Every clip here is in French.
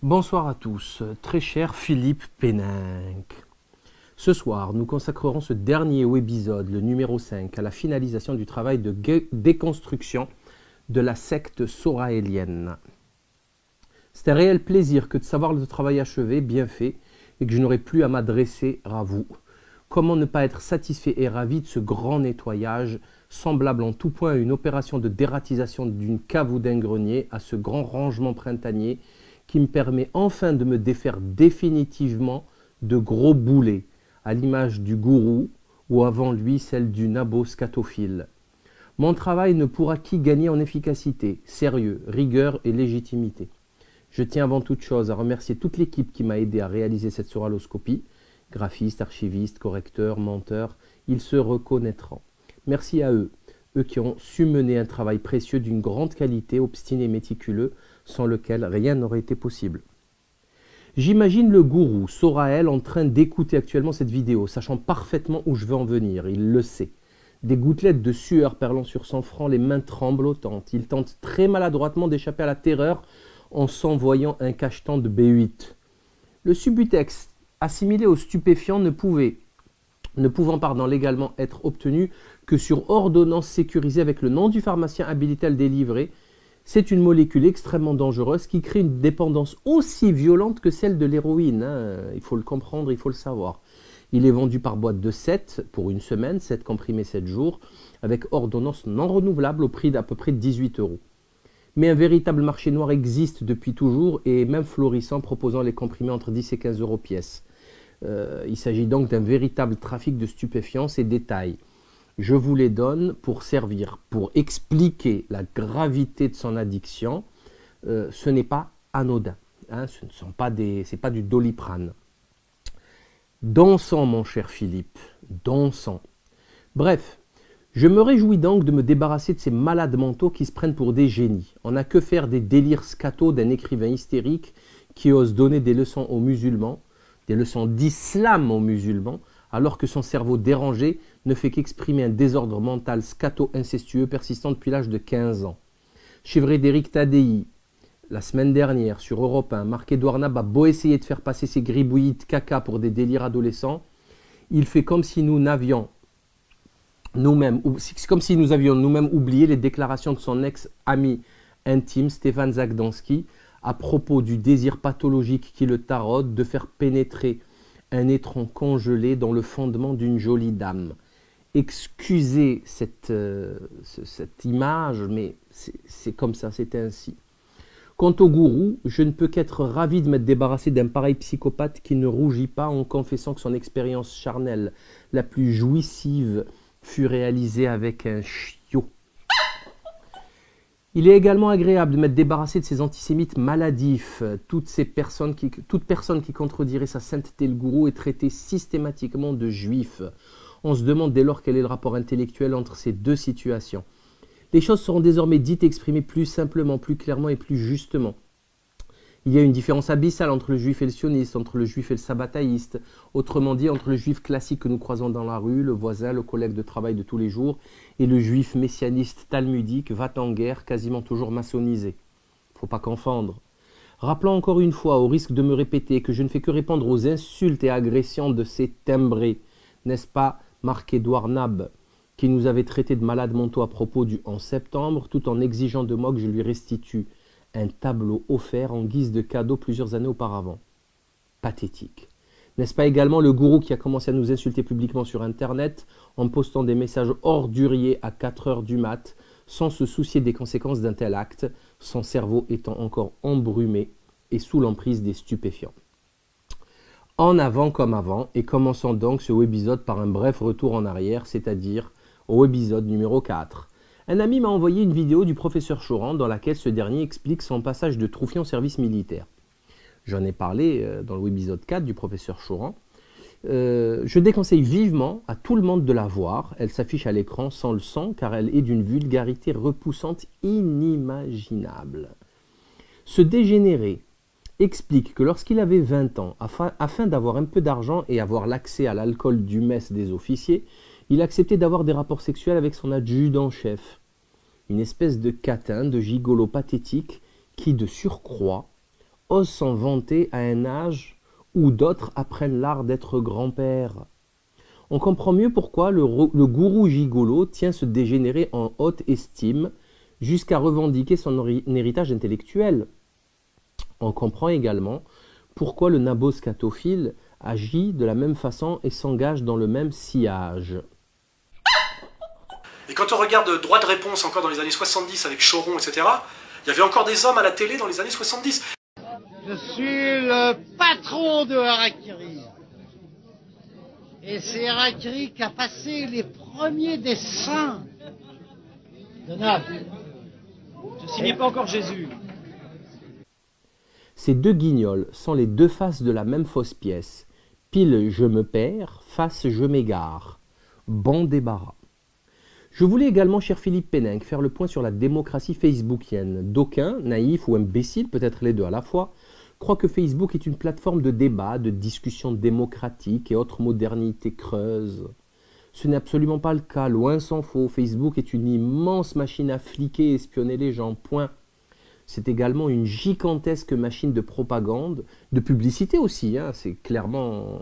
Bonsoir à tous, très cher Philippe Péninck. Ce soir, nous consacrerons ce dernier webisode, le numéro 5, à la finalisation du travail de déconstruction de la secte soraélienne. C'est un réel plaisir que de savoir le travail achevé, bien fait, et que je n'aurai plus à m'adresser à vous. Comment ne pas être satisfait et ravi de ce grand nettoyage, semblable en tout point à une opération de dératisation d'une cave ou d'un grenier, à ce grand rangement printanier qui me permet enfin de me défaire définitivement de gros boulets, à l'image du gourou ou avant lui celle du nabo scatophile. Mon travail ne pourra qu'y gagner en efficacité, sérieux, rigueur et légitimité. Je tiens avant toute chose à remercier toute l'équipe qui m'a aidé à réaliser cette soraloscopie, graphistes, archivistes, correcteurs, menteurs, ils se reconnaîtront. Merci à eux, eux qui ont su mener un travail précieux d'une grande qualité, obstiné et méticuleux, sans lequel rien n'aurait été possible. J'imagine le gourou Soraël en train d'écouter actuellement cette vidéo, sachant parfaitement où je veux en venir, il le sait. Des gouttelettes de sueur perlant sur son front, les mains tremblotantes. Il tente très maladroitement d'échapper à la terreur en s'envoyant un cacheton de B8. Le subutex, assimilé aux stupéfiants, ne pouvant légalement être obtenu que sur ordonnance sécurisée avec le nom du pharmacien habilité à le délivrer, c'est une molécule extrêmement dangereuse qui crée une dépendance aussi violente que celle de l'héroïne. Il faut le comprendre, il faut le savoir. Il est vendu par boîte de 7 pour une semaine, 7 comprimés 7 jours, avec ordonnance non renouvelable au prix d'à peu près 18 €. Mais un véritable marché noir existe depuis toujours et même florissant, proposant les comprimés entre 10 et 15 € pièce. Il s'agit donc d'un véritable trafic de stupéfiants. Ces détails, je vous les donne pour servir, pour expliquer la gravité de son addiction. Ce n'est pas anodin, c'est pas du Doliprane. Dansons, mon cher Philippe, dansons. Bref, je me réjouis donc de me débarrasser de ces malades mentaux qui se prennent pour des génies. On n'a que faire des délires scato d'un écrivain hystérique qui ose donner des leçons aux musulmans, des leçons d'islam aux musulmans, alors que son cerveau dérangé ne fait qu'exprimer un désordre mental scato-incestueux persistant depuis l'âge de 15 ans. Chez Frédéric Tadei, la semaine dernière, sur Europe 1, Marc-Édouard Nab a beau essayer de faire passer ses gribouillis de caca pour des délires adolescents, il fait comme si nous avions nous-mêmes oublié les déclarations de son ex-ami intime, Stéphane Zagdanski, à propos du désir pathologique qui le taraude de faire pénétrer un étron congelé dans le fondement d'une jolie dame. Excusez cette image, mais c'est comme ça, c'est ainsi. Quant au gourou, je ne peux qu'être ravi de m'être débarrassé d'un pareil psychopathe qui ne rougit pas en confessant que son expérience charnelle la plus jouissive fut réalisée avec un chiot. Il est également agréable de m'être débarrassé de ces antisémites maladifs. Toute personne qui contredirait sa sainteté le gourou est traitée systématiquement de juif. On se demande dès lors quel est le rapport intellectuel entre ces deux situations. Les choses seront désormais dites et exprimées plus simplement, plus clairement et plus justement. Il y a une différence abyssale entre le juif et le sioniste, entre le juif et le sabbataïste, autrement dit entre le juif classique que nous croisons dans la rue, le voisin, le collègue de travail de tous les jours, et le juif messianiste talmudique, va-t-en-guerre, quasiment toujours maçonnisé. Il ne faut pas confondre. Rappelons encore une fois, au risque de me répéter, que je ne fais que répondre aux insultes et agressions de ces timbrés, n'est-ce pas Marc-Édouard Nab, qui nous avait traités de malades mentaux à propos du 11 septembre, tout en exigeant de moi que je lui restitue un tableau offert en guise de cadeau plusieurs années auparavant. Pathétique. N'est-ce pas également le gourou qui a commencé à nous insulter publiquement sur Internet en postant des messages orduriers à 4 h du mat, sans se soucier des conséquences d'un tel acte, son cerveau étant encore embrumé et sous l'emprise des stupéfiants. En avant comme avant, et commençons donc ce webisode par un bref retour en arrière, c'est-à-dire au webisode numéro 4. Un ami m'a envoyé une vidéo du professeur Choran dans laquelle ce dernier explique son passage de troufion au service militaire. J'en ai parlé dans le webisode 4 du professeur Choran. Je déconseille vivement à tout le monde de la voir. Elle s'affiche à l'écran sans le son car elle est d'une vulgarité repoussante inimaginable. Ce dégénéré explique que lorsqu'il avait 20 ans, afin d'avoir un peu d'argent et avoir l'accès à l'alcool du mess des officiers, il acceptait d'avoir des rapports sexuels avec son adjudant-chef. Une espèce de catin, de gigolo pathétique qui, de surcroît, osent s'en vanter à un âge où d'autres apprennent l'art d'être grand-père. On comprend mieux pourquoi le gourou gigolo tient ce dégénéré en haute estime jusqu'à revendiquer son héritage intellectuel. On comprend également pourquoi le nabos scatophile agit de la même façon et s'engage dans le même sillage. Et quand on regarde Droit de réponse encore dans les années 70 avec Choron, etc., il y avait encore des hommes à la télé dans les années 70. Je suis le patron de Harakiri. Et c'est Harakiri qui a passé les premiers dessins de Naples. Je signais pas encore Jésus. Ces deux guignols sont les deux faces de la même fausse pièce. Pile je me perds, face je m'égare. Bon débarras. Je voulais également, cher Philippe Péninck, faire le point sur la démocratie facebookienne. D'aucuns, naïfs ou imbéciles, peut-être les deux à la fois, croient que Facebook est une plateforme de débat, de discussion démocratique et autres modernités creuses. Ce n'est absolument pas le cas, loin s'en faut. Facebook est une immense machine à fliquer et espionner les gens, point. C'est également une gigantesque machine de propagande, de publicité aussi, hein, c'est clairement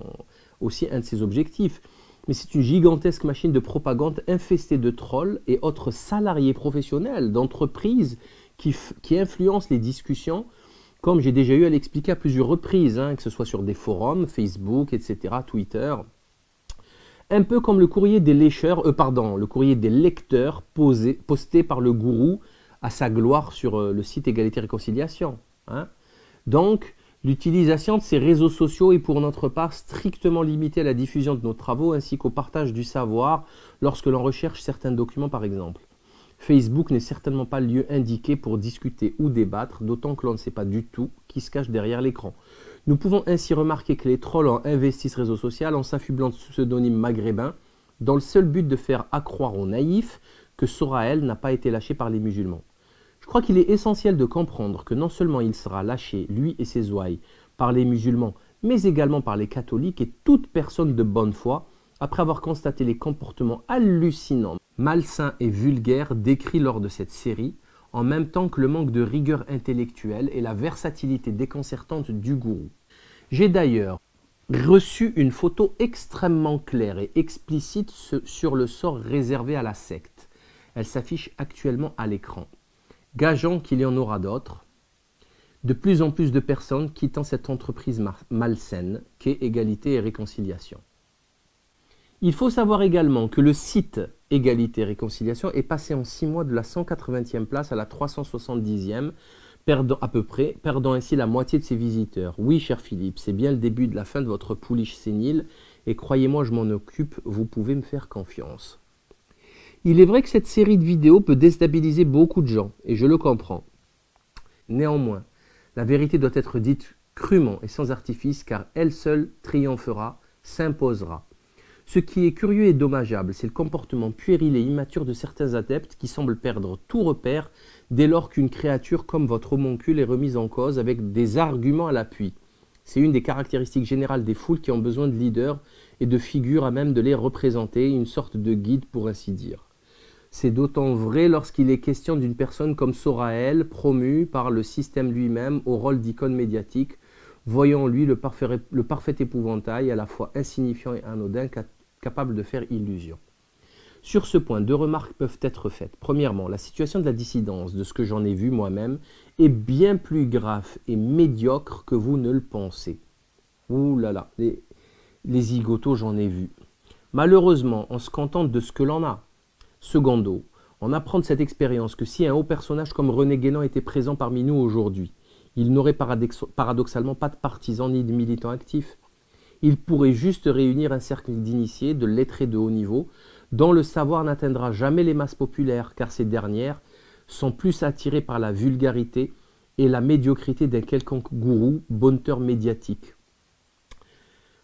aussi un de ses objectifs. Mais c'est une gigantesque machine de propagande infestée de trolls et autres salariés professionnels d'entreprises qui influencent les discussions, comme j'ai déjà eu à l'expliquer à plusieurs reprises, hein, que ce soit sur des forums, Facebook, etc., Twitter. Un peu comme le courrier des le courrier des lecteurs posté par le gourou à sa gloire sur le site Égalité Réconciliation. Hein. Donc, l'utilisation de ces réseaux sociaux est pour notre part strictement limitée à la diffusion de nos travaux ainsi qu'au partage du savoir lorsque l'on recherche certains documents par exemple. Facebook n'est certainement pas le lieu indiqué pour discuter ou débattre, d'autant que l'on ne sait pas du tout qui se cache derrière l'écran. Nous pouvons ainsi remarquer que les trolls ont investi ce réseau social en s'affublant de pseudonymes maghrébins dans le seul but de faire accroire aux naïfs que Soraël n'a pas été lâché par les musulmans. Je crois qu'il est essentiel de comprendre que non seulement il sera lâché, lui et ses ouailles, par les musulmans, mais également par les catholiques et toute personne de bonne foi, après avoir constaté les comportements hallucinants, malsains et vulgaires décrits lors de cette série, en même temps que le manque de rigueur intellectuelle et la versatilité déconcertante du gourou. J'ai d'ailleurs reçu une photo extrêmement claire et explicite sur le sort réservé à la secte. Elle s'affiche actuellement à l'écran. Gageons qu'il y en aura d'autres, de plus en plus de personnes quittant cette entreprise malsaine qu'est Égalité et Réconciliation. Il faut savoir également que le site Égalité et Réconciliation est passé en 6 mois de la 180e place à la 370e, perdant ainsi la moitié de ses visiteurs. Oui, cher Philippe, c'est bien le début de la fin de votre pouliche sénile, et croyez-moi, je m'en occupe, vous pouvez me faire confiance. Il est vrai que cette série de vidéos peut déstabiliser beaucoup de gens, et je le comprends. Néanmoins, la vérité doit être dite crûment et sans artifice, car elle seule triomphera, s'imposera. Ce qui est curieux et dommageable, c'est le comportement puéril et immature de certains adeptes qui semblent perdre tout repère dès lors qu'une créature comme votre homoncule est remise en cause avec des arguments à l'appui. C'est une des caractéristiques générales des foules qui ont besoin de leaders et de figures à même de les représenter, une sorte de guide pour ainsi dire. C'est d'autant vrai lorsqu'il est question d'une personne comme Soraël, promue par le système lui-même au rôle d'icône médiatique, voyant en lui le parfait épouvantail, à la fois insignifiant et anodin, capable de faire illusion. Sur ce point, 2 remarques peuvent être faites. Premièrement, la situation de la dissidence, de ce que j'en ai vu moi-même, est bien plus grave et médiocre que vous ne le pensez. Ouh là là, les zigotos, j'en ai vu. Malheureusement, on se contente de ce que l'on a. Secondo, on apprend de cette expérience que si un haut personnage comme René Guénon était présent parmi nous aujourd'hui, il n'aurait paradoxalement pas de partisans ni de militants actifs. Il pourrait juste réunir un cercle d'initiés, de lettrés de haut niveau, dont le savoir n'atteindra jamais les masses populaires, car ces dernières sont plus attirées par la vulgarité et la médiocrité d'un quelconque gourou, bonteur médiatique.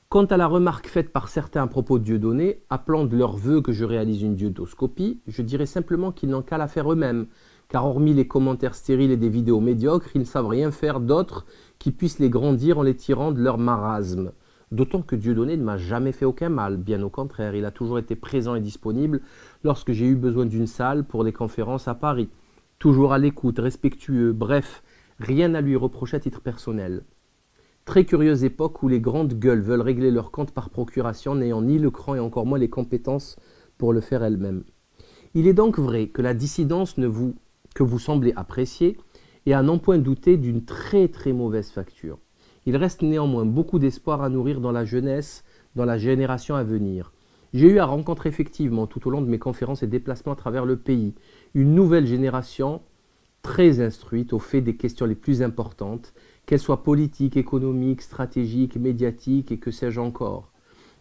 Quant à la remarque faite par certains à propos de Dieudonné, appelant de leur vœu que je réalise une diodoscopie, je dirais simplement qu'ils n'ont qu'à la faire eux-mêmes, car hormis les commentaires stériles et des vidéos médiocres, ils ne savent rien faire d'autre qui puisse les grandir en les tirant de leur marasme. D'autant que Dieudonné ne m'a jamais fait aucun mal, bien au contraire, il a toujours été présent et disponible lorsque j'ai eu besoin d'une salle pour des conférences à Paris. Toujours à l'écoute, respectueux, bref, Rien à lui reprocher à titre personnel. Très curieuse époque où les grandes gueules veulent régler leur compte par procuration, n'ayant ni le cran et encore moins les compétences pour le faire elles-mêmes. Il est donc vrai que la dissidence que vous semblez apprécier est à n'en point douter d'une très très mauvaise facture. Il reste néanmoins beaucoup d'espoir à nourrir dans la jeunesse, dans la génération à venir. J'ai eu à rencontrer effectivement tout au long de mes conférences et déplacements à travers le pays une nouvelle génération très instruite au fait des questions les plus importantes, qu'elles soient politiques, économiques, stratégiques, médiatiques et que sais-je encore.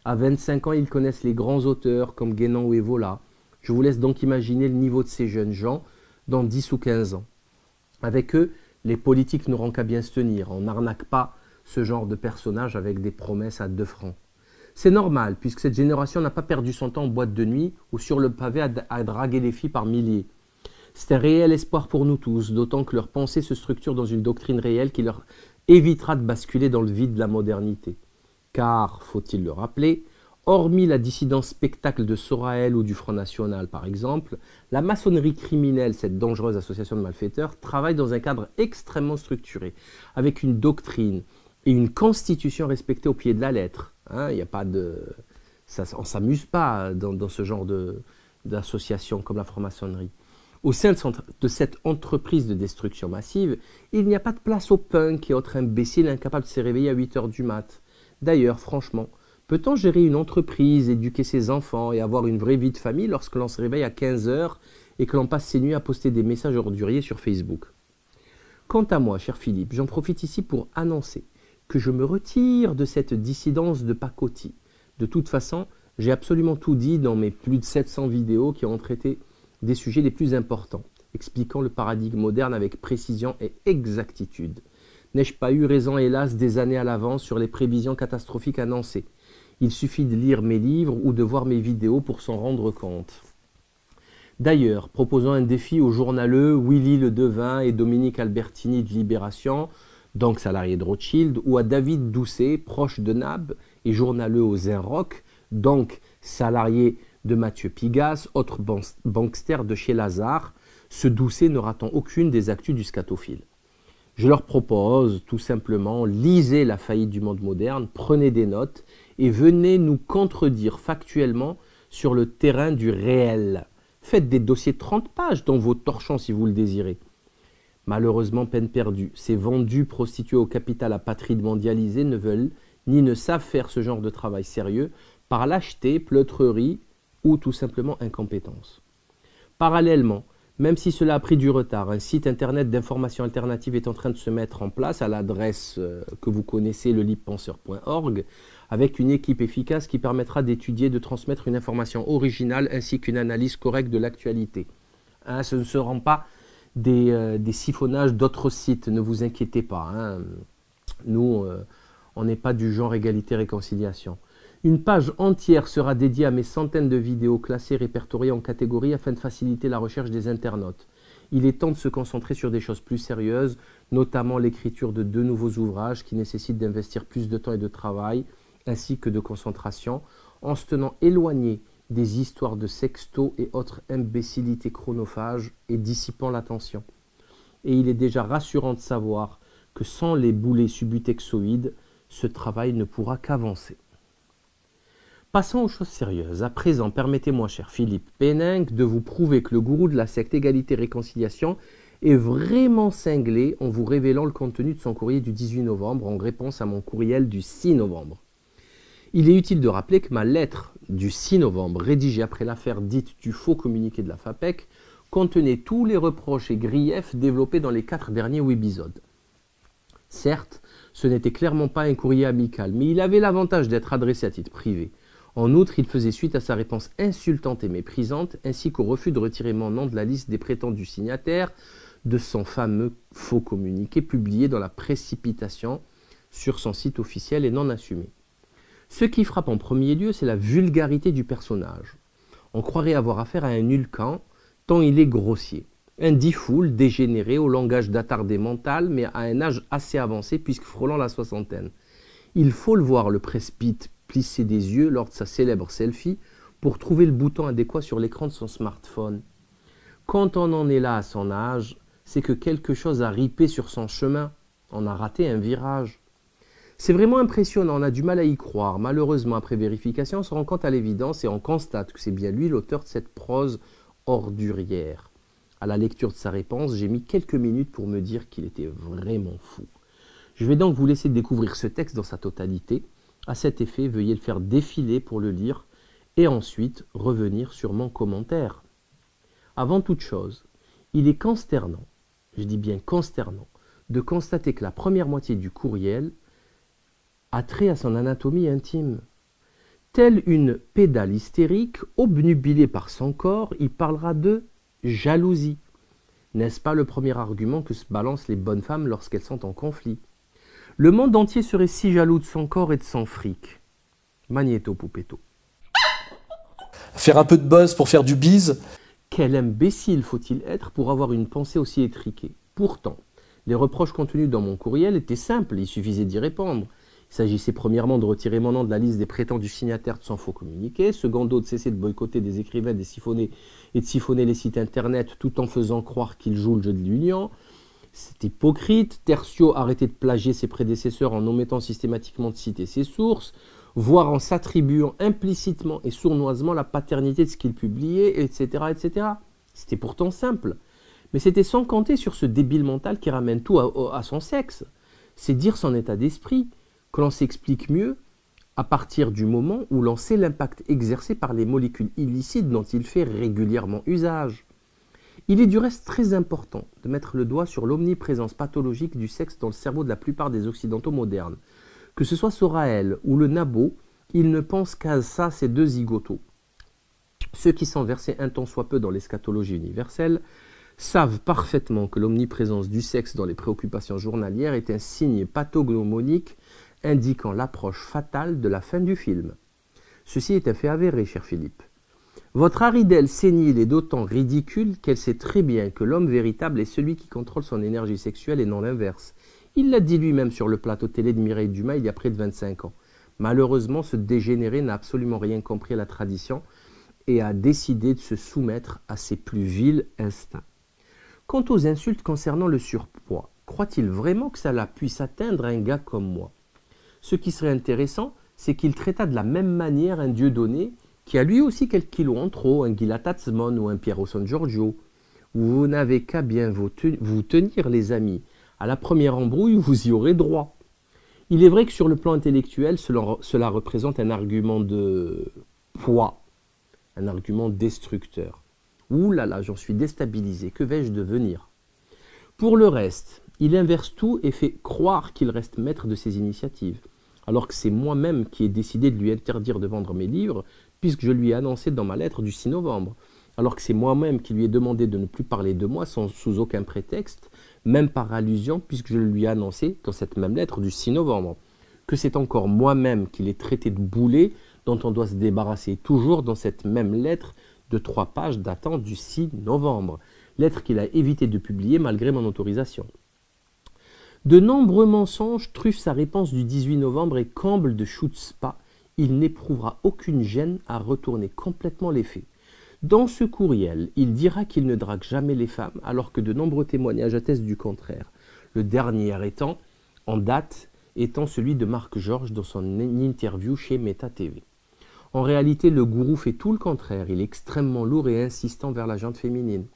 À 25 ans, ils connaissent les grands auteurs comme Guénon ou Evola. Je vous laisse donc imaginer le niveau de ces jeunes gens dans 10 ou 15 ans. Avec eux, les politiques n'auront qu'à bien se tenir. On n'arnaque pas ce genre de personnage avec des promesses à 2 francs. C'est normal, puisque cette génération n'a pas perdu son temps en boîte de nuit ou sur le pavé à draguer les filles par milliers. C'est un réel espoir pour nous tous, d'autant que leur pensée se structure dans une doctrine réelle qui leur évitera de basculer dans le vide de la modernité. Car, faut-il le rappeler, hormis la dissidence spectacle de Soraël ou du Front National par exemple, la maçonnerie criminelle, cette dangereuse association de malfaiteurs, travaille dans un cadre extrêmement structuré, avec une doctrine et une constitution respectée au pied de la lettre. Il y a pas de... on ne s'amuse pas dans ce genre d'association comme la franc-maçonnerie. Au sein de cette entreprise de destruction massive, il n'y a pas de place aux punks et autres imbéciles incapables de se réveiller à 8 h du mat. D'ailleurs, franchement, peut-on gérer une entreprise, éduquer ses enfants et avoir une vraie vie de famille lorsque l'on se réveille à 15 h et que l'on passe ses nuits à poster des messages orduriers sur Facebook? Quant à moi, cher Philippe, j'en profite ici pour annoncer que je me retire de cette dissidence de pacotille. De toute façon, j'ai absolument tout dit dans mes plus de 700 vidéos qui ont traité des sujets les plus importants, expliquant le paradigme moderne avec précision et exactitude. N'ai-je pas eu raison, hélas, des années à l'avance sur les prévisions catastrophiques annoncées? Il suffit de lire mes livres ou de voir mes vidéos pour s'en rendre compte. D'ailleurs, proposant un défi aux journaleux Willy Le Devin et Dominique Albertini de Libération, donc salarié de Rothschild, ou à David Doucet, proche de Nab et journaleux au Zinrock, donc salarié de Mathieu Pigasse, autre bankster de chez Lazare, ce Doucet ne ratant aucune des actus du scatophile. Je leur propose tout simplement, lisez la faillite du monde moderne, prenez des notes et venez nous contredire factuellement sur le terrain du réel. Faites des dossiers de 30 pages dans vos torchons si vous le désirez. Malheureusement, peine perdue. Ces vendus prostitués au capital apatride mondialisé ne veulent ni ne savent faire ce genre de travail sérieux par lâcheté, pleutrerie ou tout simplement incompétence. Parallèlement, même si cela a pris du retard, un site internet d'information alternative est en train de se mettre en place à l'adresse que vous connaissez, lelibepenseur.org, avec une équipe efficace qui permettra d'étudier et de transmettre une information originale ainsi qu'une analyse correcte de l'actualité. Ce ne seront pas des siphonnages d'autres sites, ne vous inquiétez pas. Nous, on n'est pas du genre égalité-réconciliation. Une page entière sera dédiée à mes centaines de vidéos classées, répertoriées en catégories afin de faciliter la recherche des internautes. Il est temps de se concentrer sur des choses plus sérieuses, notamment l'écriture de 2 nouveaux ouvrages qui nécessitent d'investir plus de temps et de travail, ainsi que de concentration, en se tenant éloigné des histoires de sexto et autres imbécilités chronophages et dissipant l'attention. Et il est déjà rassurant de savoir que sans les boulets subutexoïdes, ce travail ne pourra qu'avancer. Passons aux choses sérieuses. À présent, permettez-moi, cher Philippe Péninck, de vous prouver que le gourou de la secte Égalité-Réconciliation est vraiment cinglé en vous révélant le contenu de son courrier du 18 novembre en réponse à mon courriel du 6 novembre. Il est utile de rappeler que ma lettre du 6 novembre, rédigée après l'affaire dite du faux communiqué de la FAPEC, contenait tous les reproches et griefs développés dans les 4 derniers épisodes. Certes, ce n'était clairement pas un courrier amical, mais il avait l'avantage d'être adressé à titre privé. En outre, il faisait suite à sa réponse insultante et méprisante, ainsi qu'au refus de retirer mon nom de la liste des prétendus signataires de son fameux faux communiqué publié dans la précipitation sur son site officiel et non assumé. Ce qui frappe en premier lieu, c'est la vulgarité du personnage. On croirait avoir affaire à un nulcan, tant il est grossier. Un difool dégénéré au langage d'attardé mental, mais à un âge assez avancé puisque frôlant la soixantaine. Il faut le voir, le presbyte, plisser des yeux lors de sa célèbre selfie pour trouver le bouton adéquat sur l'écran de son smartphone. Quand on en est là à son âge, c'est que quelque chose a ripé sur son chemin. On a raté un virage. C'est vraiment impressionnant, on a du mal à y croire. Malheureusement, après vérification, on se rend compte à l'évidence et on constate que c'est bien lui l'auteur de cette prose ordurière. À la lecture de sa réponse, j'ai mis quelques minutes pour me dire qu'il était vraiment fou. Je vais donc vous laisser découvrir ce texte dans sa totalité. À cet effet, veuillez le faire défiler pour le lire et ensuite revenir sur mon commentaire. Avant toute chose, il est consternant, je dis bien consternant, de constater que la première moitié du courriel a trait à son anatomie intime. Telle une pédale hystérique, obnubilée par son corps, il parlera de jalousie. N'est-ce pas le premier argument que se balancent les bonnes femmes lorsqu'elles sont en conflit? Le monde entier serait si jaloux de son corps et de son fric. Magnéto Poupetto. Faire un peu de buzz pour faire du bise. Quel imbécile faut-il être pour avoir une pensée aussi étriquée? Pourtant, les reproches contenus dans mon courriel étaient simples, il suffisait d'y répondre. Il s'agissait premièrement de retirer mon nom de la liste des prétendus signataires de son faux communiqué, secondo de cesser de boycotter des écrivains et de siphonner les sites internet tout en faisant croire qu'il joue le jeu de l'union. C'est hypocrite. Tertio, arrêter de plagier ses prédécesseurs en omettant systématiquement de citer ses sources, voire en s'attribuant implicitement et sournoisement la paternité de ce qu'il publiait, etc., etc. C'était pourtant simple. Mais c'était sans compter sur ce débile mental qui ramène tout à son sexe. C'est dire son état d'esprit, que l'on s'explique mieux à partir du moment où l'on sait l'impact exercé par les molécules illicites dont il fait régulièrement usage. Il est du reste très important de mettre le doigt sur l'omniprésence pathologique du sexe dans le cerveau de la plupart des occidentaux modernes. Que ce soit Soraël ou le Nabo, ils ne pensent qu'à ça, ces deux zigotos. Ceux qui sont versés un tant soit peu dans l'eschatologie universelle savent parfaitement que l'omniprésence du sexe dans les préoccupations journalières est un signe pathognomonique indiquant l'approche fatale de la fin du film. Ceci est un fait avéré, cher Philippe. Votre Haridelle sénile est d'autant ridicule qu'elle sait très bien que l'homme véritable est celui qui contrôle son énergie sexuelle et non l'inverse. Il l'a dit lui-même sur le plateau télé de Mireille Dumas il y a près de 25 ans. Malheureusement, ce dégénéré n'a absolument rien compris à la tradition et a décidé de se soumettre à ses plus vils instincts. Quant aux insultes concernant le surpoids, croit-il vraiment que cela puisse atteindre un gars comme moi? Ce qui serait intéressant, c'est qu'il traita de la même manière un Dieudonné qui a lui aussi quelques kilos en trop, un Gila Tatzmon ou un Piero San Giorgio. Vous n'avez qu'à bien vous tenir, les amis. À la première embrouille, vous y aurez droit. Il est vrai que sur le plan intellectuel, cela représente un argument de poids, un argument destructeur. Ouh là là, j'en suis déstabilisé, que vais-je devenir? Pour le reste, il inverse tout et fait croire qu'il reste maître de ses initiatives, alors que c'est moi-même qui ai décidé de lui interdire de vendre mes livres, puisque je lui ai annoncé dans ma lettre du 6 novembre, alors que c'est moi-même qui lui ai demandé de ne plus parler de moi sous aucun prétexte, même par allusion, puisque je lui ai annoncé dans cette même lettre du 6 novembre, que c'est encore moi-même qui l'ai traité de boulet dont on doit se débarrasser toujours dans cette même lettre de 3 pages datant du 6 novembre, lettre qu'il a évité de publier malgré mon autorisation. De nombreux mensonges truffent sa réponse du 18 novembre et comble de chutzpah, il n'éprouvera aucune gêne à retourner complètement les faits. Dans ce courriel, il dira qu'il ne drague jamais les femmes, alors que de nombreux témoignages attestent du contraire. Le dernier en date étant celui de Marc Georges dans son interview chez Meta TV. En réalité, le gourou fait tout le contraire, il est extrêmement lourd et insistant vers la gente féminine.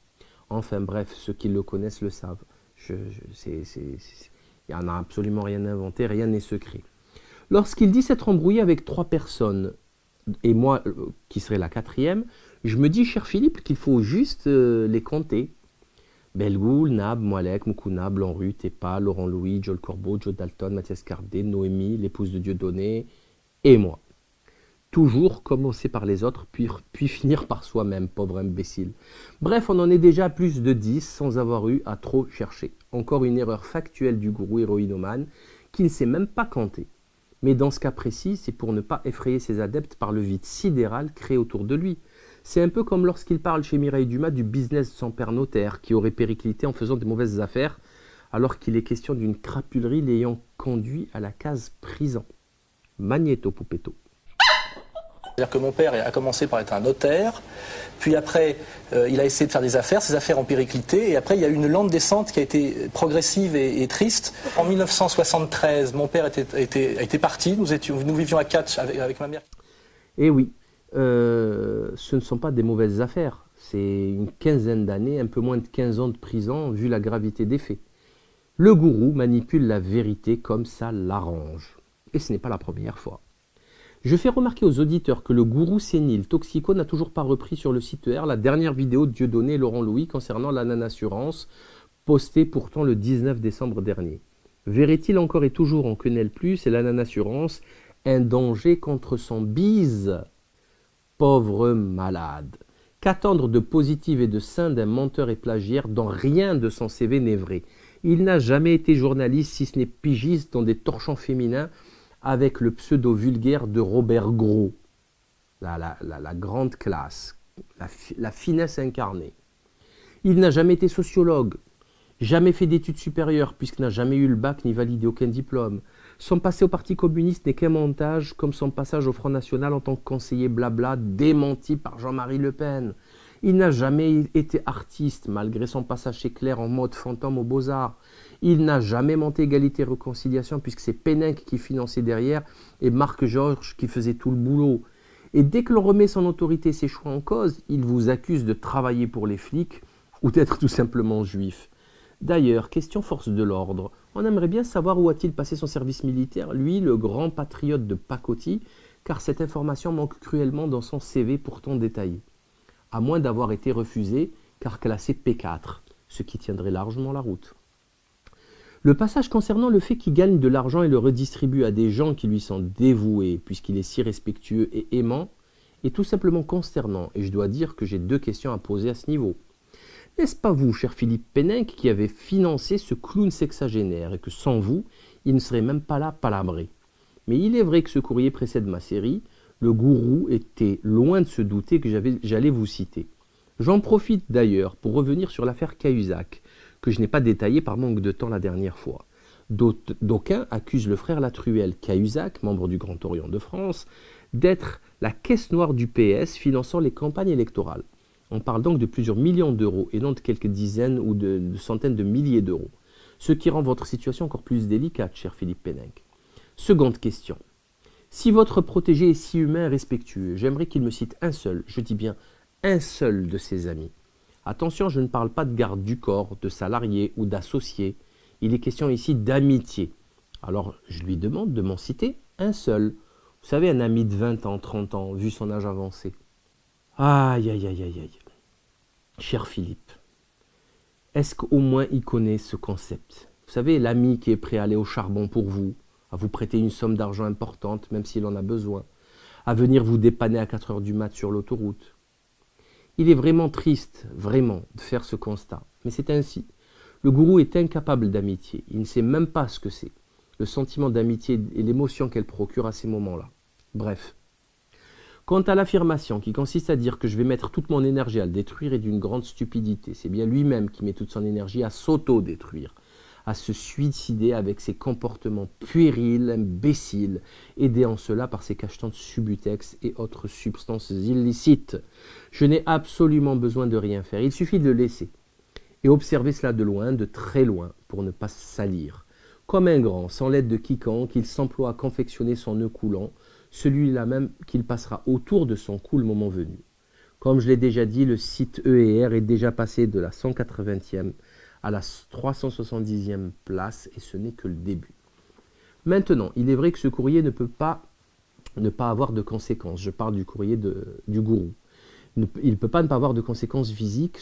Enfin bref, ceux qui le connaissent le savent. Il n'y en a absolument rien inventé, rien n'est secret. Lorsqu'il dit s'être embrouillé avec 3 personnes, et moi, qui serait la 4e, je me dis, cher Philippe, qu'il faut juste les compter. Belgoul, Nab, Moalek, Moukouna, Blanc-Rue, Tepa, Laurent Louis, Joel Corbeau, Joe Dalton, Mathias Cardet, Noémie, l'épouse de Dieudonné, et moi. Toujours commencer par les autres, puis finir par soi-même, pauvre imbécile. Bref, on en est déjà à plus de 10 sans avoir eu à trop chercher. Encore une erreur factuelle du gourou héroïnomane qui ne sait même pas compter. Mais dans ce cas précis, c'est pour ne pas effrayer ses adeptes par le vide sidéral créé autour de lui. C'est un peu comme lorsqu'il parle chez Mireille Dumas du business de son père notaire qui aurait périclité en faisant de mauvaises affaires alors qu'il est question d'une crapulerie l'ayant conduit à la case prison. Magnéto Poupetto. C'est-à-dire que mon père a commencé par être un notaire, puis après il a essayé de faire des affaires, ses affaires ont périclité, et après il y a eu une lente descente qui a été progressive et triste. En 1973, mon père était parti, nous vivions à Catch avec ma mère. Eh oui, ce ne sont pas des mauvaises affaires, c'est une quinzaine d'années, un peu moins de 15 ans de prison vu la gravité des faits. Le gourou manipule la vérité comme ça l'arrange, et ce n'est pas la première fois. Je fais remarquer aux auditeurs que le gourou sénile toxico n'a toujours pas repris sur le site ER la dernière vidéo de Dieudonné et Laurent Louis concernant la non-assurance, postée pourtant le 19 décembre dernier. Verrait-il encore et toujours en quenelle plus et la non-assurance un danger contre son bise? Pauvre malade. Qu'attendre de positif et de sain d'un menteur et plagiaire dont rien de son CV n'est vrai? Il n'a jamais été journaliste si ce n'est pigiste dans des torchons féminins avec le pseudo vulgaire de Robert Gros, la grande classe, la finesse incarnée. Il n'a jamais été sociologue, jamais fait d'études supérieures puisqu'il n'a jamais eu le bac ni validé aucun diplôme. Son passé au Parti communiste n'est qu'un montage comme son passage au Front National en tant que conseiller blabla démenti par Jean-Marie Le Pen. Il n'a jamais été artiste malgré son passage chez Claire en mode fantôme aux Beaux-Arts. Il n'a jamais monté Égalité et Réconciliation puisque c'est Péninck qui finançait derrière et Marc Georges qui faisait tout le boulot. Et dès que l'on remet son autorité et ses choix en cause, il vous accuse de travailler pour les flics ou d'être tout simplement juif. D'ailleurs, question force de l'ordre, on aimerait bien savoir où a-t-il passé son service militaire, lui, le grand patriote de pacotille, car cette information manque cruellement dans son CV pourtant détaillé. À moins d'avoir été refusé car classé P4, ce qui tiendrait largement la route. Le passage concernant le fait qu'il gagne de l'argent et le redistribue à des gens qui lui sont dévoués, puisqu'il est si respectueux et aimant, est tout simplement consternant, et je dois dire que j'ai deux questions à poser à ce niveau. N'est-ce pas vous, cher Philippe Péninck, qui avez financé ce clown sexagénaire, et que sans vous, il ne serait même pas là palabré? Mais il est vrai que ce courrier précède ma série. Le gourou était loin de se douter que j'allais vous citer. J'en profite d'ailleurs pour revenir sur l'affaire Cahuzac, que je n'ai pas détaillée par manque de temps la dernière fois. D'aucuns accusent le frère Latruelle Cahuzac, membre du Grand Orient de France, d'être la caisse noire du PS finançant les campagnes électorales. On parle donc de plusieurs millions d'euros et non de quelques dizaines ou de centaines de milliers d'euros. Ce qui rend votre situation encore plus délicate, cher Philippe Péninck. Seconde question. Si votre protégé est si humain et respectueux, j'aimerais qu'il me cite un seul, je dis bien un seul de ses amis. Attention, je ne parle pas de garde du corps, de salariés ou d'associés. Il est question ici d'amitié. Alors, je lui demande de m'en citer un seul. Vous savez, un ami de 20 ans, 30 ans, vu son âge avancé. Aïe, aïe, aïe, aïe, aïe. Cher Philippe, est-ce qu'au moins il connaît ce concept? Vous savez, l'ami qui est prêt à aller au charbon pour vous, à vous prêter une somme d'argent importante, même s'il en a besoin, à venir vous dépanner à 4 heures du mat sur l'autoroute. Il est vraiment triste, vraiment, de faire ce constat, mais c'est ainsi. Le gourou est incapable d'amitié, il ne sait même pas ce que c'est, le sentiment d'amitié et l'émotion qu'elle procure à ces moments-là. Bref. Quant à l'affirmation qui consiste à dire que je vais mettre toute mon énergie à le détruire est d'une grande stupidité. C'est bien lui-même qui met toute son énergie à s'auto-détruire, à se suicider avec ses comportements puérils, imbéciles, aidés en cela par ses cachetons de Subutex et autres substances illicites. Je n'ai absolument besoin de rien faire, il suffit de le laisser. Et observer cela de loin, de très loin, pour ne pas se salir. Comme un grand, sans l'aide de quiconque, il s'emploie à confectionner son nœud coulant, celui-là même qu'il passera autour de son cou le moment venu. Comme je l'ai déjà dit, le site ER est déjà passé de la 180e à la 370e place et ce n'est que le début. Maintenant, il est vrai que ce courrier ne peut pas ne pas avoir de conséquences. Je parle du courrier du gourou. Il ne peut pas ne pas avoir de conséquences physiques,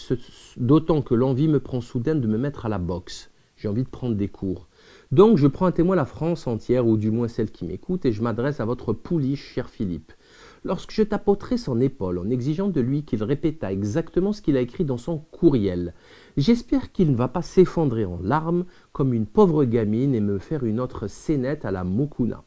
d'autant que l'envie me prend soudain de me mettre à la boxe. J'ai envie de prendre des cours. Donc je prends à témoin la France entière, ou du moins celle qui m'écoute, et je m'adresse à votre pouliche, cher Philippe. Lorsque je tapoterai son épaule en exigeant de lui qu'il répéta exactement ce qu'il a écrit dans son courriel, j'espère qu'il ne va pas s'effondrer en larmes comme une pauvre gamine et me faire une autre scénette à la Mokuna.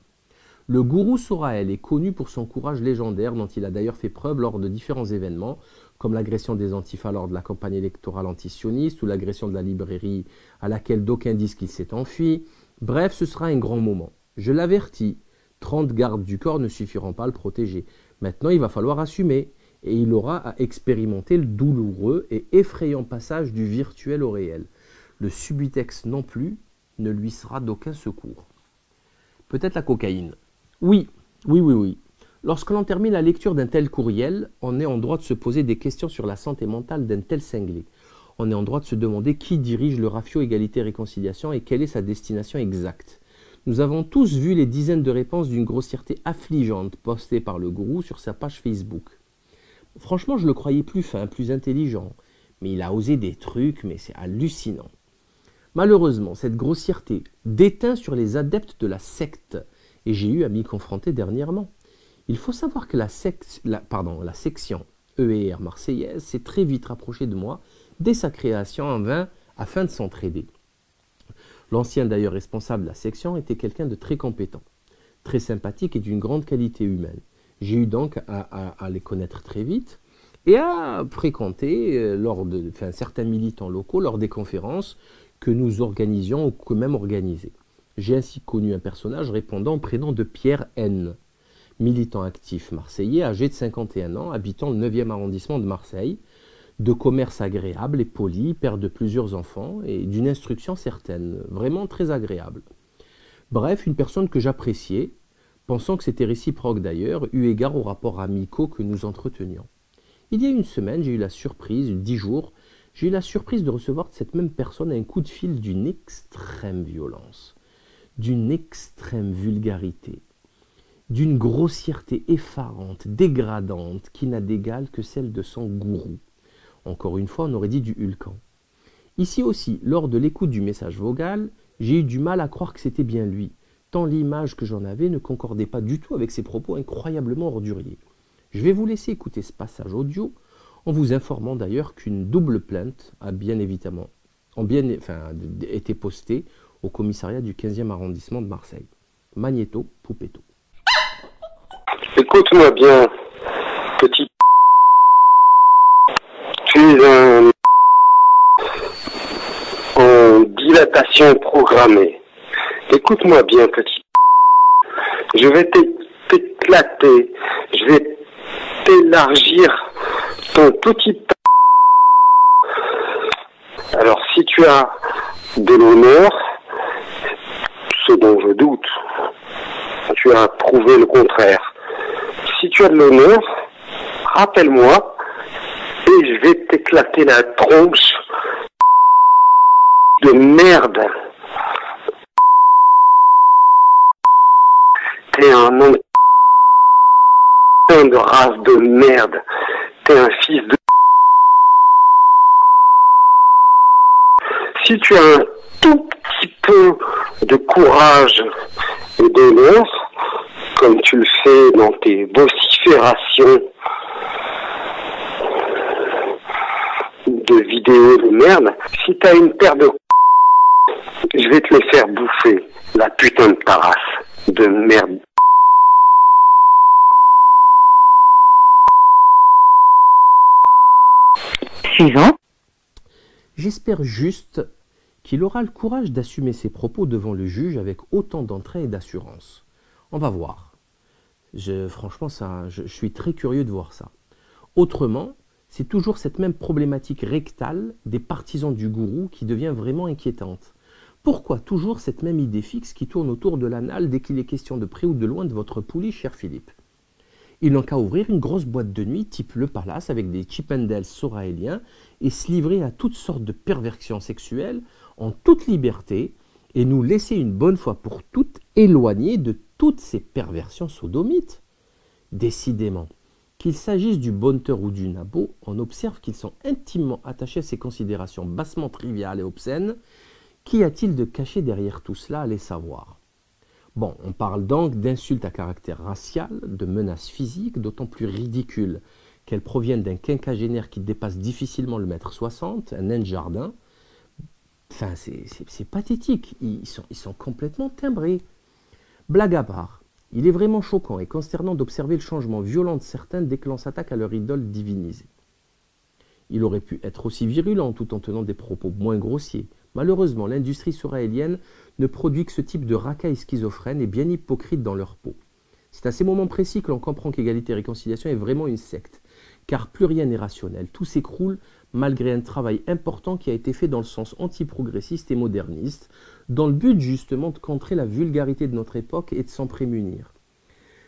Le gourou Soraël est connu pour son courage légendaire dont il a d'ailleurs fait preuve lors de différents événements, comme l'agression des antifas lors de la campagne électorale antisioniste ou l'agression de la librairie à laquelle d'aucuns disent qu'il s'est enfui. Bref, ce sera un grand moment. Je l'avertis, 30 gardes du corps ne suffiront pas à le protéger. Maintenant, il va falloir assumer et il aura à expérimenter le douloureux et effrayant passage du virtuel au réel. Le Subutex non plus ne lui sera d'aucun secours. Peut-être la cocaïne. Oui. Lorsque l'on termine la lecture d'un tel courriel, on est en droit de se poser des questions sur la santé mentale d'un tel cinglé. On est en droit de se demander qui dirige le Rafio Égalité-Réconciliation et quelle est sa destination exacte. Nous avons tous vu les dizaines de réponses d'une grossièreté affligeante postées par le gourou sur sa page Facebook. Franchement, je le croyais plus fin, plus intelligent, mais il a osé des trucs, mais c'est hallucinant. Malheureusement, cette grossièreté déteint sur les adeptes de la secte, et j'ai eu à m'y confronter dernièrement. Il faut savoir que la section EER marseillaise s'est très vite rapprochée de moi dès sa création afin de s'entraider. L'ancien d'ailleurs responsable de la section était quelqu'un de très compétent, très sympathique et d'une grande qualité humaine. J'ai eu donc à les connaître très vite et à fréquenter certains militants locaux lors des conférences que nous organisions ou que même organisées. J'ai ainsi connu un personnage répondant au prénom de Pierre N., militant actif marseillais, âgé de 51 ans, habitant le 9e arrondissement de Marseille, de commerce agréable et poli, père de plusieurs enfants et d'une instruction certaine, vraiment très agréable. Bref, une personne que j'appréciais, pensant que c'était réciproque d'ailleurs, eu égard aux rapports amicaux que nous entretenions. Il y a une semaine, 10 jours, j'ai eu la surprise de recevoir de cette même personne un coup de fil d'une extrême violence, d'une extrême vulgarité, d'une grossièreté effarante, dégradante, qui n'a d'égal que celle de son gourou. Encore une fois, on aurait dit du Hulkan. Ici aussi, lors de l'écoute du message vocal, j'ai eu du mal à croire que c'était bien lui, tant l'image que j'en avais ne concordait pas du tout avec ses propos incroyablement orduriers. Je vais vous laisser écouter ce passage audio, en vous informant d'ailleurs qu'une double plainte a été postée au commissariat du 15e arrondissement de Marseille. Magnéto, Poupetto. Écoute-moi bien, petit. Tu es en dilatation programmée. Écoute-moi bien, petit. Je vais t'éclater. Je vais t'élargir ton petit. Alors, si tu as de l'honneur, ce dont je doute, tu as prouvé le contraire. Si tu as de l'honneur, rappelle-moi et je vais t'éclater la tronche de merde. T'es un nom de race de merde. T'es un fils de... Si tu as un tout petit peu de courage et d'honneur, comme tu le fais dans tes vociférations de vidéos de merde, si t'as une paire de... Je vais te les faire bouffer, la putain de ta race de merde. Suivant. J'espère juste qu'il aura le courage d'assumer ses propos devant le juge avec autant d'entrain et d'assurance. On va voir. Franchement, je suis très curieux de voir ça. Autrement, c'est toujours cette même problématique rectale des partisans du gourou qui devient vraiment inquiétante. Pourquoi toujours cette même idée fixe qui tourne autour de l'anal dès qu'il est question de près ou de loin de votre poulie, cher Philippe? Il n'en qu'à ouvrir une grosse boîte de nuit type Le Palace avec des Chippendales soraéliens et se livrer à toutes sortes de perversions sexuelles en toute liberté et nous laisser une bonne fois pour toutes éloignés de toutes ces perversions sodomites. Décidément, qu'il s'agisse du bonteur ou du nabo, on observe qu'ils sont intimement attachés à ces considérations bassement triviales et obscènes. Qu'y a-t-il de caché derrière tout cela, allez savoir. Bon, on parle donc d'insultes à caractère racial, de menaces physiques, d'autant plus ridicules qu'elles proviennent d'un quinquagénaire qui dépasse difficilement le 1m60, un nain de jardin. Enfin, c'est pathétique, ils sont complètement timbrés. Blague à part, il est vraiment choquant et consternant d'observer le changement violent de certains dès que l'on s'attaque à leur idole divinisée. Il aurait pu être aussi virulent tout en tenant des propos moins grossiers. Malheureusement, l'industrie soraélienne ne produit que ce type de racailles schizophrènes et bien hypocrites dans leur peau. C'est à ces moments précis que l'on comprend qu'égalité et réconciliation est vraiment une secte, car plus rien n'est rationnel. Tout s'écroule malgré un travail important qui a été fait dans le sens anti-progressiste et moderniste, dans le but justement de contrer la vulgarité de notre époque et de s'en prémunir.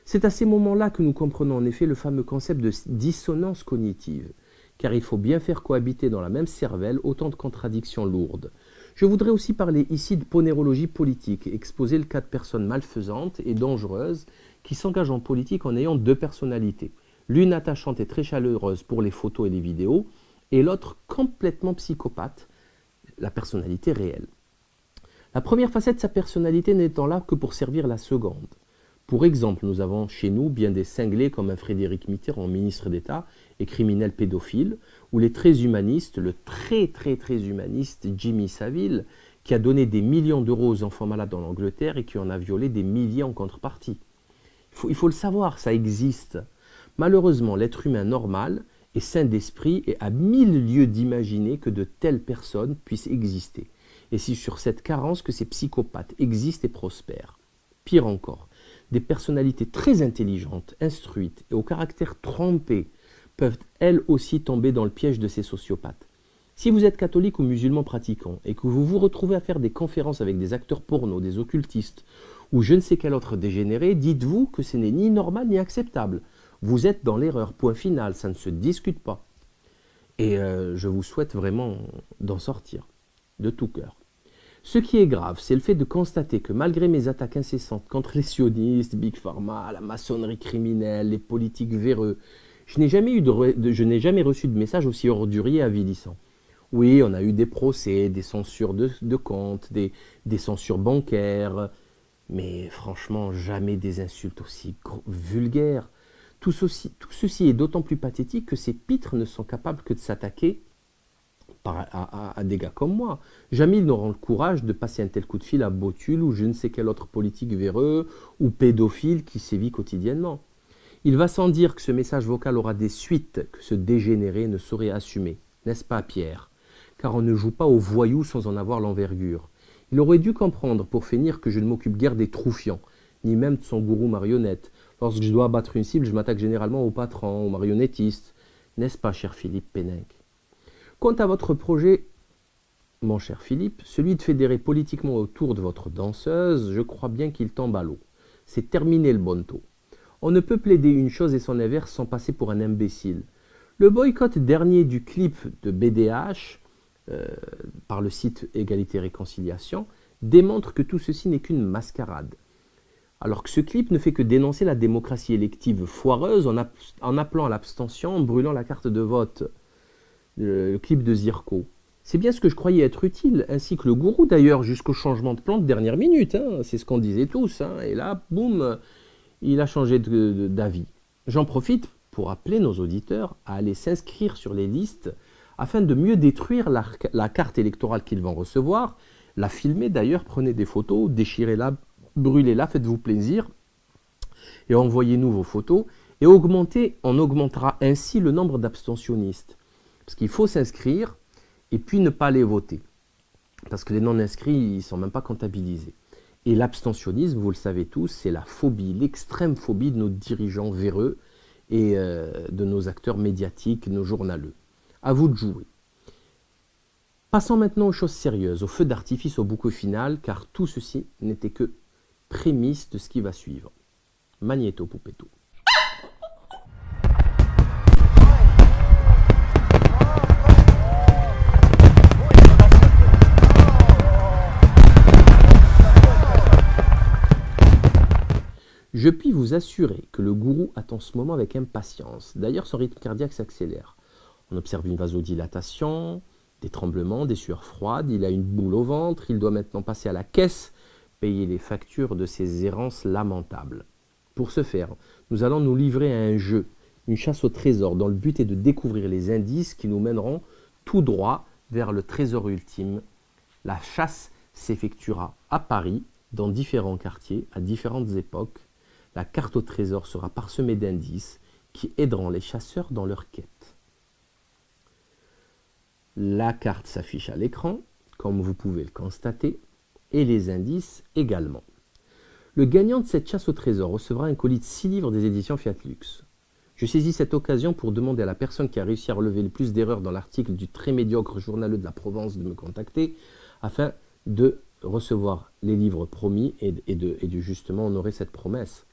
C'est à ces moments-là que nous comprenons en effet le fameux concept de dissonance cognitive, car il faut bien faire cohabiter dans la même cervelle autant de contradictions lourdes. Je voudrais aussi parler ici de ponérologie politique, exposer le cas de personnes malfaisantes et dangereuses qui s'engagent en politique en ayant deux personnalités, l'une attachante et très chaleureuse pour les photos et les vidéos, et l'autre complètement psychopathe, la personnalité réelle. La première facette de sa personnalité n'étant là que pour servir la seconde. Pour exemple, nous avons chez nous bien des cinglés comme un Frédéric Mitterrand, ministre d'État et criminel pédophile, ou les très humanistes, le très humaniste Jimmy Savile, qui a donné des millions d'euros aux enfants malades en Angleterre et qui en a violé des milliers en contrepartie. Il faut le savoir, ça existe. Malheureusement, l'être humain normal est sain d'esprit et a 1000 lieues d'imaginer que de telles personnes puissent exister. Et c'est sur cette carence que ces psychopathes existent et prospèrent. Pire encore, des personnalités très intelligentes, instruites et au caractère trempé peuvent elles aussi tomber dans le piège de ces sociopathes. Si vous êtes catholique ou musulman pratiquant et que vous vous retrouvez à faire des conférences avec des acteurs porno, des occultistes ou je ne sais quel autre dégénéré, dites-vous que ce n'est ni normal ni acceptable. Vous êtes dans l'erreur, point final, ça ne se discute pas. Et je vous souhaite vraiment d'en sortir, de tout cœur. Ce qui est grave, c'est le fait de constater que malgré mes attaques incessantes contre les sionistes, Big Pharma, la maçonnerie criminelle, les politiques véreux, je n'ai jamais reçu de message aussi ordurier et avilissant. Oui, on a eu des procès, des censures de comptes, des censures bancaires, mais franchement, jamais des insultes aussi vulgaires. Tout ceci est d'autant plus pathétique que ces pitres ne sont capables que de s'attaquer à des gars comme moi. Jamais ils n'auront le courage de passer un tel coup de fil à Botul ou je ne sais quel autre politique véreux ou pédophile qui sévit quotidiennement. Il va sans dire que ce message vocal aura des suites que ce dégénéré ne saurait assumer, n'est-ce pas Pierre? Car on ne joue pas aux voyous sans en avoir l'envergure. Il aurait dû comprendre pour finir que je ne m'occupe guère des troufiants, ni même de son gourou marionnette. Lorsque je dois abattre une cible, je m'attaque généralement aux patrons, aux marionnettistes. N'est-ce pas, cher Philippe Péninck? Quant à votre projet, mon cher Philippe, celui de fédérer politiquement autour de votre danseuse, je crois bien qu'il tombe à l'eau. C'est terminé le bonneteau. On ne peut plaider une chose et son inverse sans passer pour un imbécile. Le boycott dernier du clip de BDH, par le site Égalité et Réconciliation, démontre que tout ceci n'est qu'une mascarade. Alors que ce clip ne fait que dénoncer la démocratie élective foireuse en appelant à l'abstention, en brûlant la carte de vote. Le clip de Zirko. C'est bien ce que je croyais être utile, ainsi que le gourou d'ailleurs, jusqu'au changement de plan de dernière minute. Hein. C'est ce qu'on disait tous. Hein. Et là, boum, il a changé d'avis. J'en profite pour appeler nos auditeurs à aller s'inscrire sur les listes afin de mieux détruire la carte électorale qu'ils vont recevoir, la filmer d'ailleurs, prenez des photos, déchirez-la, brûlez-la, faites-vous plaisir, et envoyez-nous vos photos, et on augmentera ainsi le nombre d'abstentionnistes. Parce qu'il faut s'inscrire, et puis ne pas aller voter. Parce que les non-inscrits, ils ne sont même pas comptabilisés. Et l'abstentionnisme, vous le savez tous, c'est la phobie, l'extrême phobie de nos dirigeants véreux et de nos acteurs médiatiques, nos journaleux. À vous de jouer. Passons maintenant aux choses sérieuses, au feu d'artifice au bouquet final, car tout ceci n'était que prémisse de ce qui va suivre. Magnéto Poupetto. Je puis vous assurer que le gourou attend ce moment avec impatience. D'ailleurs, son rythme cardiaque s'accélère. On observe une vasodilatation, des tremblements, des sueurs froides, il a une boule au ventre, il doit maintenant passer à la caisse, payer les factures de ses errances lamentables. Pour ce faire, nous allons nous livrer à un jeu, une chasse au trésor, dont le but est de découvrir les indices qui nous mèneront tout droit vers le trésor ultime. La chasse s'effectuera à Paris, dans différents quartiers, à différentes époques. La carte au trésor sera parsemée d'indices qui aideront les chasseurs dans leur quête. La carte s'affiche à l'écran, comme vous pouvez le constater, et les indices également. Le gagnant de cette chasse au trésor recevra un colis de 6 livres des éditions Fiat Lux. Je saisis cette occasion pour demander à la personne qui a réussi à relever le plus d'erreurs dans l'article du très médiocre journaleux de la Provence de me contacter afin de recevoir les livres promis et de justement honorer cette promesse.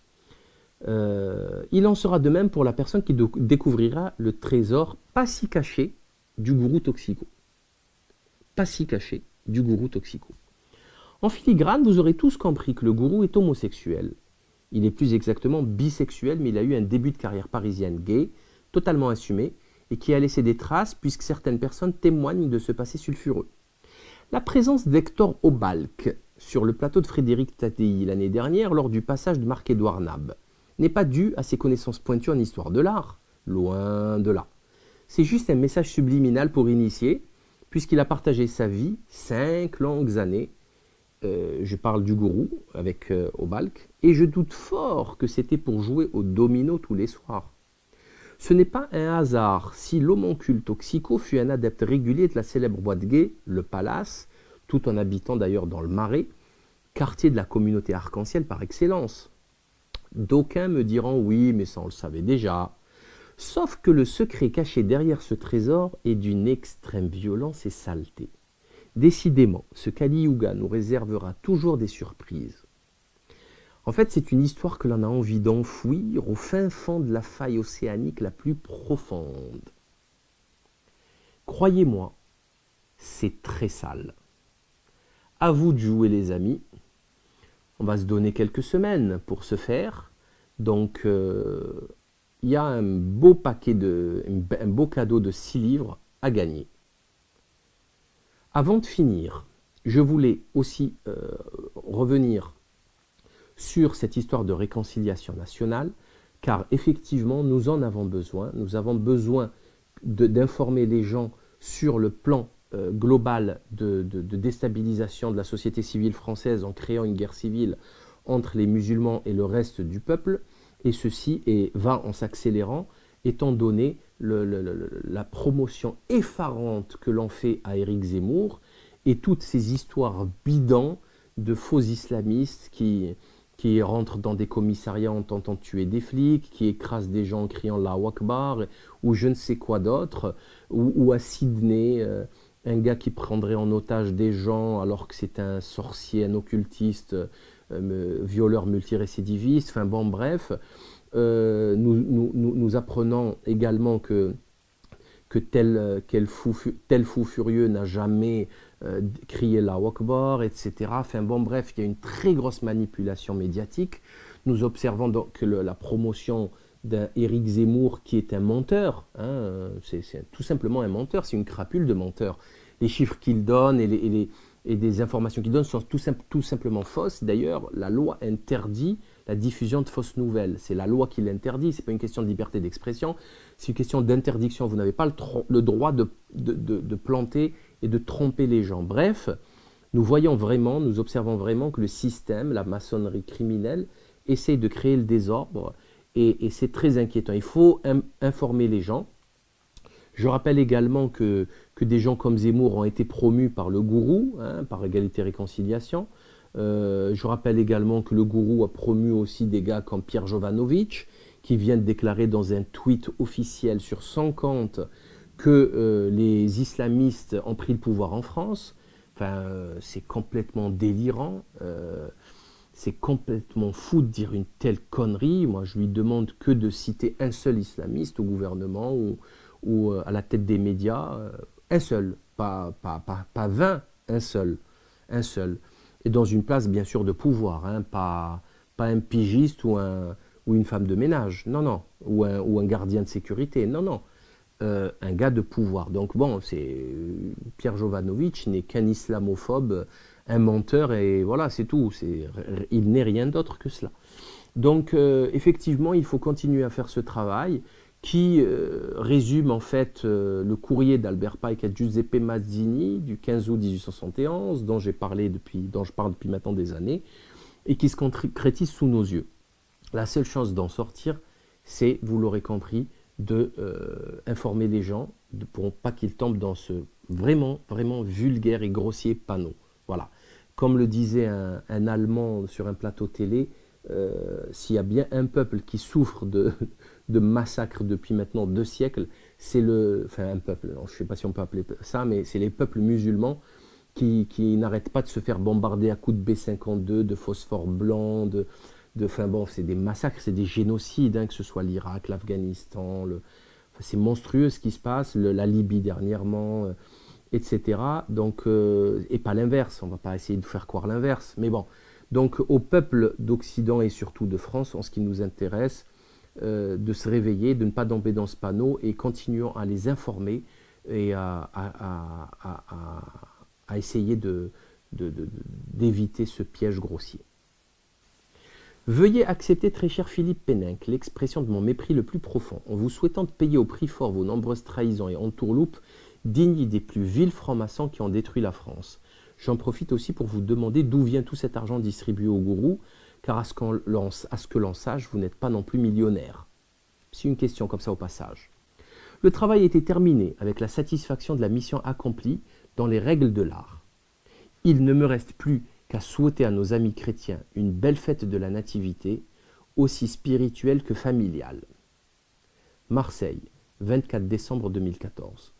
Il en sera de même pour la personne qui découvrira le trésor pas si caché du gourou Toxico. Pas si caché du gourou Toxico. En filigrane, vous aurez tous compris que le gourou est homosexuel. Il est plus exactement bisexuel, mais il a eu un début de carrière parisienne gay, totalement assumé, et qui a laissé des traces puisque certaines personnes témoignent de ce passé sulfureux. La présence d'Hector Obalk sur le plateau de Frédéric Tadei l'année dernière lors du passage de Marc-Édouard Nab n'est pas due à ses connaissances pointues en histoire de l'art, loin de là. C'est juste un message subliminal pour initier, puisqu'il a partagé sa vie 5 longues années. Je parle du gourou avec Obalk, et je doute fort que c'était pour jouer au domino tous les soirs. Ce n'est pas un hasard si l'homoncule Toxico fut un adepte régulier de la célèbre boîte gay, le Palace, tout en habitant d'ailleurs dans le Marais, quartier de la communauté arc-en-ciel par excellence. D'aucuns me diront oui, mais ça on le savait déjà. Sauf que le secret caché derrière ce trésor est d'une extrême violence et saleté. Décidément, ce Kali Yuga nous réservera toujours des surprises. En fait, c'est une histoire que l'on a envie d'enfouir au fin fond de la faille océanique la plus profonde. Croyez-moi, c'est très sale. À vous de jouer les amis. On va se donner quelques semaines pour ce faire. Donc, il y a un beau cadeau de 6 livres à gagner. Avant de finir, je voulais aussi revenir sur cette histoire de réconciliation nationale, car effectivement, nous en avons besoin. Nous avons besoin d'informer les gens sur le plan global de déstabilisation de la société civile française en créant une guerre civile entre les musulmans et le reste du peuple, et ceci va en s'accélérant, étant donné la promotion effarante que l'on fait à Éric Zemmour et toutes ces histoires bidons de faux islamistes qui rentrent dans des commissariats en tentant de tuer des flics, qui écrasent des gens en criant Allahu Akbar, ou je ne sais quoi d'autre, ou à Sydney, un gars qui prendrait en otage des gens alors que c'est un sorcier, un occultiste, violeur multirécidiviste, enfin bon bref. Nous apprenons également que tel fou furieux n'a jamais crié Allahu Akbar, etc. Enfin bon bref, il y a une très grosse manipulation médiatique. Nous observons donc que la promotion d'un Éric Zemmour qui est un menteur, hein, c'est tout simplement un menteur, c'est une crapule de menteur. Les chiffres qu'il donne et des informations qu'il donne sont tout simplement fausses. D'ailleurs, la loi interdit la diffusion de fausses nouvelles. C'est la loi qui l'interdit, ce n'est pas une question de liberté d'expression, c'est une question d'interdiction. Vous n'avez pas le droit de planter et de tromper les gens. Bref, nous observons vraiment que le système, la maçonnerie criminelle, essaye de créer le désordre et c'est très inquiétant. Il faut informer les gens. Je rappelle également que des gens comme Zemmour ont été promus par le gourou, hein, par Égalité et Réconciliation. Je rappelle également que le gourou a promu aussi des gars comme Pierre Jovanovic, qui vient de déclarer dans un tweet officiel sur son compte que les islamistes ont pris le pouvoir en France. Enfin, c'est complètement délirant. C'est complètement fou de dire une telle connerie. Moi, je lui demande que de citer un seul islamiste au gouvernement ou à la tête des médias. Un seul, pas 20, un seul. Et dans une place, bien sûr, de pouvoir, hein, pas un pigiste ou une femme de ménage, non, ou un gardien de sécurité, non. Un gars de pouvoir. Donc bon, Pierre Jovanovic n'est qu'un islamophobe, un menteur, et voilà, c'est tout. Il n'est rien d'autre que cela. Donc effectivement, il faut continuer à faire ce travail qui résume en fait le courrier d'Albert Pike à Giuseppe Mazzini du 15 août 1871, dont je parle depuis maintenant des années, et qui se concrétise sous nos yeux. La seule chance d'en sortir, c'est, vous l'aurez compris, d'informer les gens pour pas qu'ils tombent dans ce vraiment, vraiment vulgaire et grossier panneau. Voilà. Comme le disait un Allemand sur un plateau télé, s'il y a bien un peuple qui souffre de massacres depuis maintenant 2 siècles, c'est un peuple, je ne sais pas si on peut appeler ça, mais c'est les peuples musulmans qui n'arrêtent pas de se faire bombarder à coups de B-52, de phosphore blanc, c'est des massacres, c'est des génocides, hein, que ce soit l'Irak, l'Afghanistan, c'est monstrueux ce qui se passe, la Libye dernièrement, etc. Donc, et pas l'inverse, on ne va pas essayer de faire croire l'inverse, mais bon. Donc au peuple d'Occident et surtout de France, en ce qui nous intéresse, de se réveiller, de ne pas tomber dans ce panneau et continuons à les informer et à essayer d'éviter ce piège grossier. Veuillez accepter, très cher Philippe Péninck, l'expression de mon mépris le plus profond, en vous souhaitant de payer au prix fort vos nombreuses trahisons et entourloupes dignes des plus vils francs-maçons qui ont détruit la France. J'en profite aussi pour vous demander d'où vient tout cet argent distribué aux gourous, car à ce que l'on sache, vous n'êtes pas non plus millionnaire. C'est une question comme ça au passage. Le travail a été terminé avec la satisfaction de la mission accomplie dans les règles de l'art. Il ne me reste plus qu'à souhaiter à nos amis chrétiens une belle fête de la Nativité, aussi spirituelle que familiale. Marseille, 24 décembre 2014.